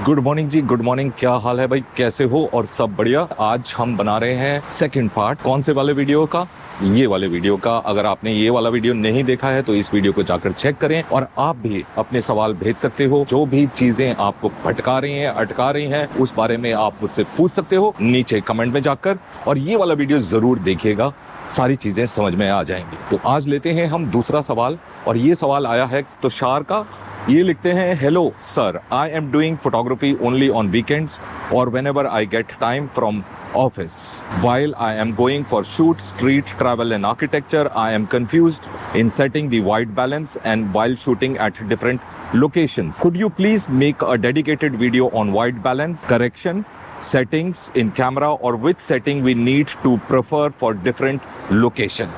Good morning जी, good morning. क्या हाल है भाई, कैसे हो? और सब बढ़िया। आज हम बना रहे हैं सेकंड पार्ट। कौन से वाले वीडियो का? ये वाले वीडियो का। अगर आपने ये वाला वीडियो नहीं देखा है तो इस वीडियो को जाकर चेक करें और आप भी अपने सवाल भेज सकते हो। जो भी चीजें आपको भटका रही हैं, अटका रही हैं, उस बारे में आप मुझसे पूछ सकते हो नीचे कमेंट में जाकर। और ये वाला वीडियो जरूर देखिएगा, सारी चीजें समझ में आ जाएंगी। तो आज लेते हैं हम दूसरा सवाल, और ये सवाल आया है तुषार का। ये लिखते हैं, hello sir, I am doing photography only on weekends और whenever I get time from office. While I am going for shoot, street travel and architecture, I am confused in setting the white balance and while shooting at different locations. Could you please make a dedicated video on white balance correction settings in camera, or which setting we need to prefer for different location?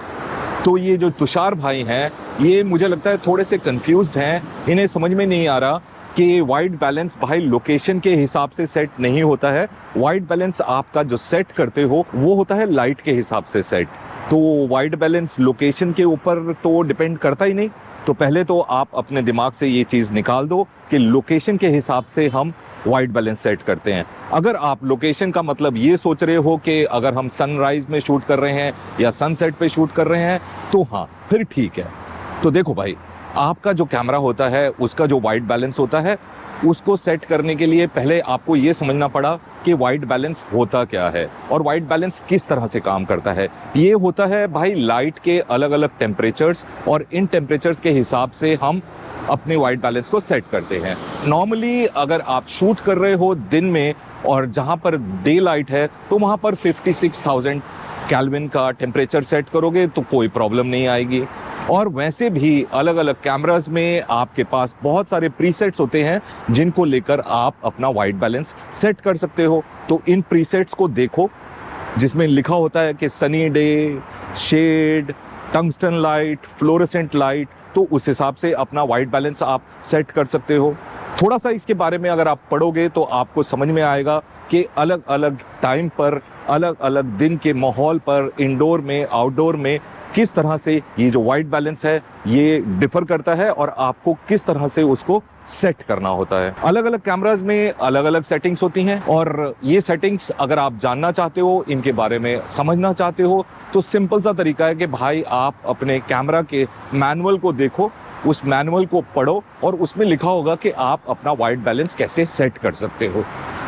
तो ये जो तुषार भाई हैं, ये मुझे लगता है थोड़े से कंफ्यूज्ड हैं। इन्हें समझ में नहीं आ रहा कि वाइट बैलेंस भाई लोकेशन के हिसाब से सेट नहीं होता है। वाइट बैलेंस आपका जो सेट करते हो वो होता है लाइट के हिसाब से सेट। तो वाइट बैलेंस लोकेशन के ऊपर तो डिपेंड करता ही नहीं। तो पहले तो आप अपने दिमाग से ये चीज़ निकाल दो कि लोकेशन के हिसाब से हम वाइट बैलेंस सेट करते हैं। अगर आप लोकेशन का मतलब ये सोच रहे हो कि अगर हम सनराइज में शूट कर रहे हैं या सनसेट पे शूट कर रहे हैं तो हाँ, फिर ठीक है। तो देखो भाई, आपका जो कैमरा होता है उसका जो वाइट बैलेंस होता है उसको सेट करने के लिए पहले आपको ये समझना पड़ा कि वाइट बैलेंस होता क्या है और वाइट बैलेंस किस तरह से काम करता है। ये होता है भाई लाइट के अलग अलग टेम्परेचर्स, और इन टेम्परेचर्स के हिसाब से हम अपने वाइट बैलेंस को सेट करते हैं। नॉर्मली अगर आप शूट कर रहे हो दिन में और जहाँ पर डे लाइट है तो वहाँ पर 56,000 केल्विन का टेम्परेचर सेट करोगे तो कोई प्रॉब्लम नहीं आएगी। और वैसे भी अलग अलग कैमरास में आपके पास बहुत सारे प्रीसेट्स होते हैं जिनको लेकर आप अपना वाइट बैलेंस सेट कर सकते हो। तो इन प्रीसेट्स को देखो जिसमें लिखा होता है कि sunny day, shade, tungsten light, fluorescent light, तो उस हिसाब से अपना वाइट बैलेंस आप सेट कर सकते हो। थोड़ा सा इसके बारे में अगर आप पढ़ोगे तो आपको समझ में आएगा कि अलग अलग टाइम पर, अलग अलग दिन के माहौल पर, इंडोर में, आउटडोर में किस तरह से ये जो वाइट बैलेंस है ये डिफर करता है और आपको किस तरह से उसको सेट करना होता है। अलग अलग कैमरास में अलग अलग सेटिंग्स होती हैं, और ये सेटिंग्स अगर आप जानना चाहते हो, इनके बारे में समझना चाहते हो, तो सिंपल सा तरीका है कि भाई आप अपने कैमरा के मैनुअल को देखो, उस मैनुअल को पढ़ो और उसमें लिखा होगा कि आप अपना वाइट बैलेंस कैसे सेट कर सकते हो।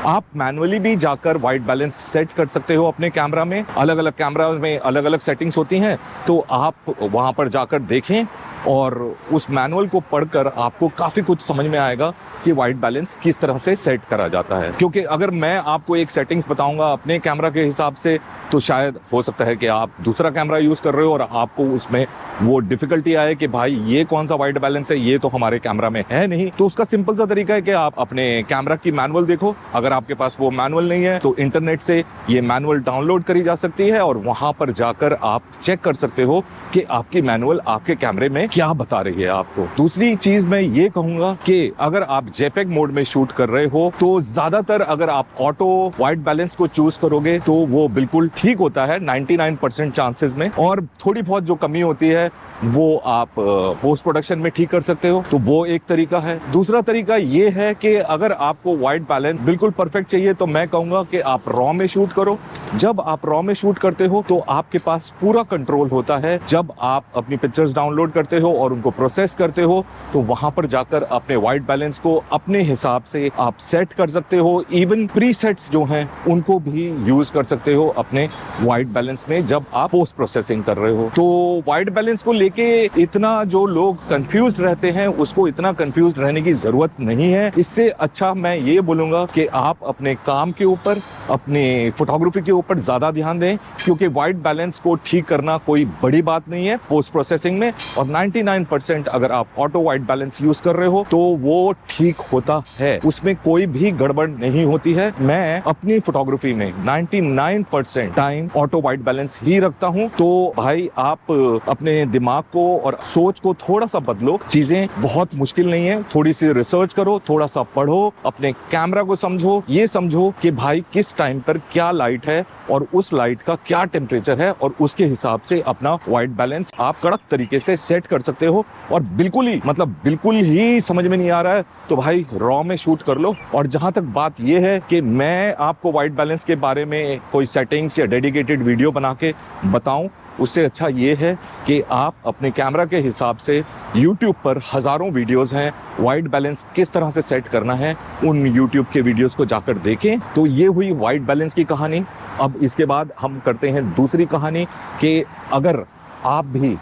आप मैनुअली भी जाकर वाइट बैलेंस सेट कर सकते हो अपने कैमरा में। अलग अलग कैमरा में अलग अलग सेटिंग्स होती हैं, तो आप वहाँ पर जाकर देखें और उस मैनुअल को पढ़कर आपको काफ़ी कुछ समझ में आएगा कि वाइट बैलेंस किस तरह से सेट करा जाता है। क्योंकि अगर मैं आपको एक सेटिंग्स बताऊंगा अपने कैमरा के हिसाब से तो शायद हो सकता है कि आप दूसरा कैमरा यूज़ कर रहे हो और आपको उसमें वो डिफ़िकल्टी आए कि भाई ये कौन सा वाइट बैलेंस है, ये तो हमारे कैमरा में है नहीं। तो उसका सिंपल सा तरीका है कि आप अपने कैमरा की मैनुअल देखो। अगर आपके पास वो मैनुअल नहीं है तो इंटरनेट से ये मैनुअल डाउनलोड करी जा सकती है और वहाँ पर जाकर आप चेक कर सकते हो कि आपकी मैनुअल आपके कैमरे में क्या बता रही है आपको। दूसरी चीज मैं ये कहूंगा कि अगर आप जेपेग मोड में शूट कर रहे हो तो ज्यादातर अगर आप ऑटो वाइट बैलेंस को चूज करोगे तो वो बिल्कुल ठीक होता है 99% चांसेस में, और थोड़ी बहुत जो कमी होती है वो आप पोस्ट प्रोडक्शन में ठीक कर सकते हो। तो वो एक तरीका है। दूसरा तरीका ये है कि अगर आपको वाइट बैलेंस बिल्कुल परफेक्ट चाहिए तो मैं कहूंगा कि आप रॉ में शूट करो। जब आप रॉ में शूट करते हो तो आपके पास पूरा कंट्रोल होता है। जब आप अपनी पिक्चर्स डाउनलोड करते हो और उनको प्रोसेस करते हो तो वहां पर जाकर अपने वाइट बैलेंस को अपने हिसाब से आप सेट कर सकते हो। इवन प्रीसेट्स जो हैं उनको भी यूज कर सकते हो अपने वाइट बैलेंस में जब आप पोस्ट प्रोसेसिंग कर रहे हो। तो वाइट बैलेंस को लेके इतना जो लोग कंफ्यूज्ड रहते हैं उसको इतना कंफ्यूज्ड रहने की जरूरत नहीं है। इससे अच्छा मैं ये बोलूंगा कि आप अपने काम के ऊपर, अपने फोटोग्राफी के ऊपर ज्यादा ध्यान दें, क्योंकि वाइट बैलेंस को ठीक करना कोई बड़ी बात नहीं है पोस्ट प्रोसेसिंग में। और 99% अगर आप ऑटो वाइट बैलेंस यूज कर रहे हो तो वो ठीक होता है, उसमें कोई भी गड़बड़ नहीं होती है। मैं अपनी फोटोग्राफी में 99% टाइम ऑटो वाइट बैलेंस ही रखता हूं। तो भाई आप अपने दिमाग को और सोच को थोड़ा सा बदलो। चीजें बहुत मुश्किल नहीं है, थोड़ी सी रिसर्च करो, थोड़ा सा पढ़ो, अपने कैमरा को समझो, ये समझो कि भाई किस टाइम पर क्या लाइट है और उस लाइट का क्या टेम्परेचर है, और उसके हिसाब से अपना वाइट बैलेंस आप कड़क तरीके से सेट कर सकते हो। और बिल्कुल ही मतलब बिल्कुल ही समझ में नहीं आ रहा है तो भाई रॉ में शूट कर लो। और जहां तक बात यह है कि मैं आपको वाइट बैलेंस के बारे में कोई सेटिंग्स या डेडिकेटेड वीडियो बना के बताऊं, उससे अच्छा ये है कि आप अपने कैमरा के हिसाब से YouTube पर हज़ारों वीडियोस हैं, वाइट बैलेंस किस तरह से सेट करना है उन YouTube के वीडियोस को जाकर देखें। तो ये हुई वाइट बैलेंस की कहानी। अब इसके बाद हम करते हैं दूसरी कहानी कि अगर आप भी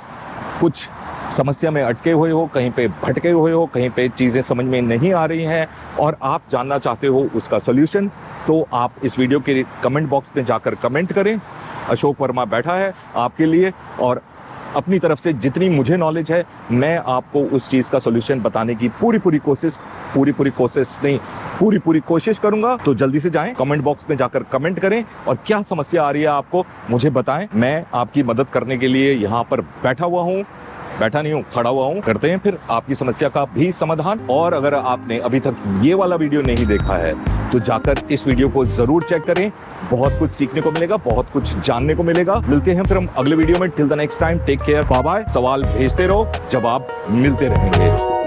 कुछ समस्या में अटके हुए हो, कहीं पे भटके हुए हो, कहीं पे चीज़ें समझ में नहीं आ रही हैं और आप जानना चाहते हो उसका सॉल्यूशन, तो आप इस वीडियो के कमेंट बॉक्स में जाकर कमेंट करें। अशोक वर्मा बैठा है आपके लिए और अपनी तरफ से जितनी मुझे नॉलेज है मैं आपको उस चीज़ का सॉल्यूशन बताने की पूरी कोशिश करूंगा। तो जल्दी से जाएं, कमेंट बॉक्स में जाकर कमेंट करें और क्या समस्या आ रही है आपको मुझे बताएं। मैं आपकी मदद करने के लिए यहाँ पर बैठा हुआ हूँ, बैठा नहीं हूँ, खड़ा हुआ हूँ। करते हैं फिर आपकी समस्या का भी समाधान। और अगर आपने अभी तक ये वाला वीडियो नहीं देखा है तो जाकर इस वीडियो को जरूर चेक करें, बहुत कुछ सीखने को मिलेगा, बहुत कुछ जानने को मिलेगा। मिलते हैं फिर हम अगले वीडियो में। Till the next time, take care, bye bye. सवाल भेजते रहो, जवाब मिलते रहेंगे।